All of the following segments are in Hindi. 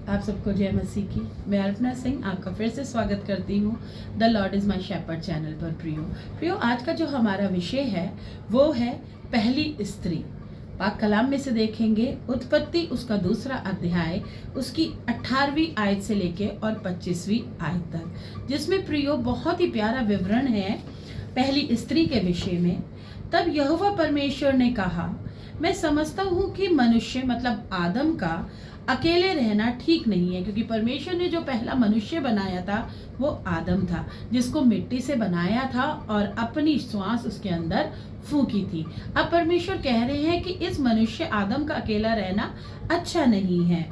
आप सबको जय मसीह की। मैं अल्पना सिंह आपका फिर से स्वागत करती हूँ the Lord is my shepherd channel पर। प्रियो आज का जो हमारा विषय है वो है पहली स्त्री। पाक कलाम में से देखेंगे उत्पत्ति उसका दूसरा अध्याय उसकी 18वीं आयत से लेके और 25वीं आयत तक, जिसमें प्रियो बहुत ही प्यारा विवरण है पहली स्त्री के विषय में। तब यहोवा परमेश्वर ने कहा, मैं समझता हूँ कि मनुष्य मतलब आदम का अकेले रहना ठीक नहीं है, क्योंकि परमेश्वर ने जो पहला मनुष्य बनाया था वो आदम था, जिसको मिट्टी से बनाया था और अपनी श्वास उसके अंदर फूकी थी। अब परमेश्वर कह रहे हैं कि इस मनुष्य आदम का अकेला रहना अच्छा नहीं है,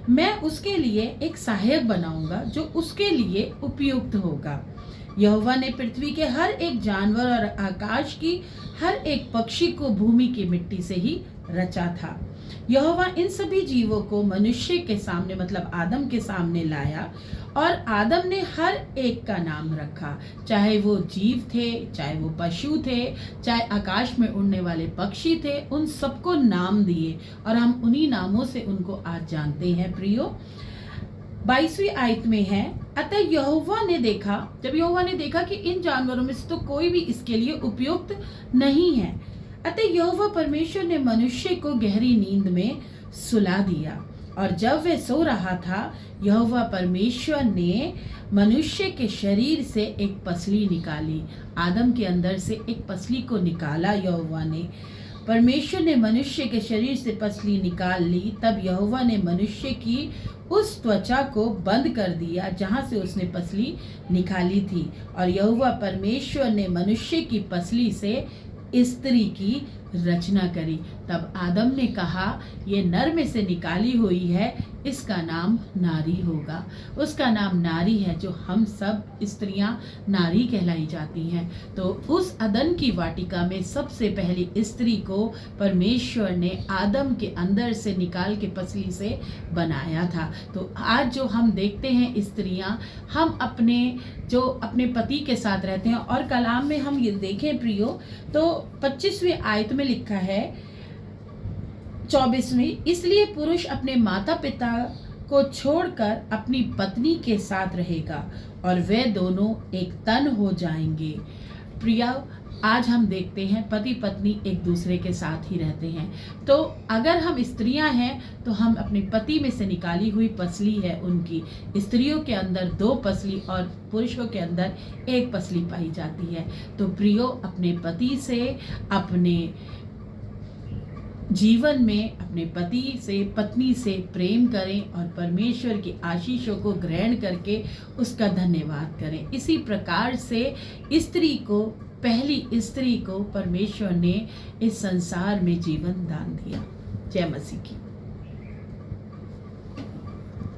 मैं उसके लिए एक सहायक बनाऊंगा जो उसके लिए उपयुक्त होगा। यहोवा ने पृथ्वी के हर एक जानवर और आकाश की हर एक पक्षी को भूमि की मिट्टी से ही रचा था। यहोवा इन सभी जीवों को मनुष्य के सामने मतलब आदम के सामने लाया और आदम ने हर एक का नाम रखा, चाहे वो जीव थे, चाहे वो पशु थे, चाहे आकाश में उड़ने वाले पक्षी थे, उन सबको नाम दिए और हम उन्हीं नामों से उनको आज जानते हैं। प्रियो 22वीं आयत में है, अतः यहोवा ने देखा, जब यहोवा ने देखा कि इन जानवरों में से तो कोई भी इसके लिए उपयुक्त नहीं है, अतः यहोवा परमेश्वर ने मनुष्य को गहरी नींद में सुला दिया और जब वह सो रहा था यहोवा परमेश्वर ने मनुष्य के शरीर से एक पसली निकाली। आदम के अंदर से एक पसली को निकाला यहोवा ने। परमेश्वर ने मनुष्य के शरीर से पसली निकाल ली। तब यहोवा ने मनुष्य की उस त्वचा को बंद कर दिया जहां से उसने पसली निकाली थी, और यहोवा परमेश्वर ने मनुष्य की पसली से स्त्री की रचना करी। तब आदम ने कहा, ये नर में से निकाली हुई है, इसका नाम नारी होगा। उसका नाम नारी है, जो हम सब स्त्रियां नारी कहलाई जाती हैं। तो उस अदन की वाटिका में सबसे पहली स्त्री को परमेश्वर ने आदम के अंदर से निकाल के पसली से बनाया था। तो आज जो हम देखते हैं स्त्रियां, हम अपने पति के साथ रहते हैं, और कलाम में हम ये देखें प्रियो तो 25वीं आयत में लिखा है 24वीं, इसलिए पुरुष अपने माता पिता को छोड़कर अपनी पत्नी के साथ रहेगा और वे दोनों एक तन हो जाएंगे। प्रिया आज हम देखते हैं पति पत्नी एक दूसरे के साथ ही रहते हैं। तो अगर हम स्त्रियां हैं तो हम अपने पति में से निकाली हुई पसली है उनकी। स्त्रियों के अंदर 2 पसली और पुरुषों के अंदर 1 पसली पाई जाती है। तो प्रियो अपने पति से, अपने जीवन में अपने पति से, पत्नी से प्रेम करें और परमेश्वर की आशीषों को ग्रहण करके उसका धन्यवाद करें। इसी प्रकार से पहली स्त्री को परमेश्वर ने इस संसार में जीवन दान दिया। जय मसीह की।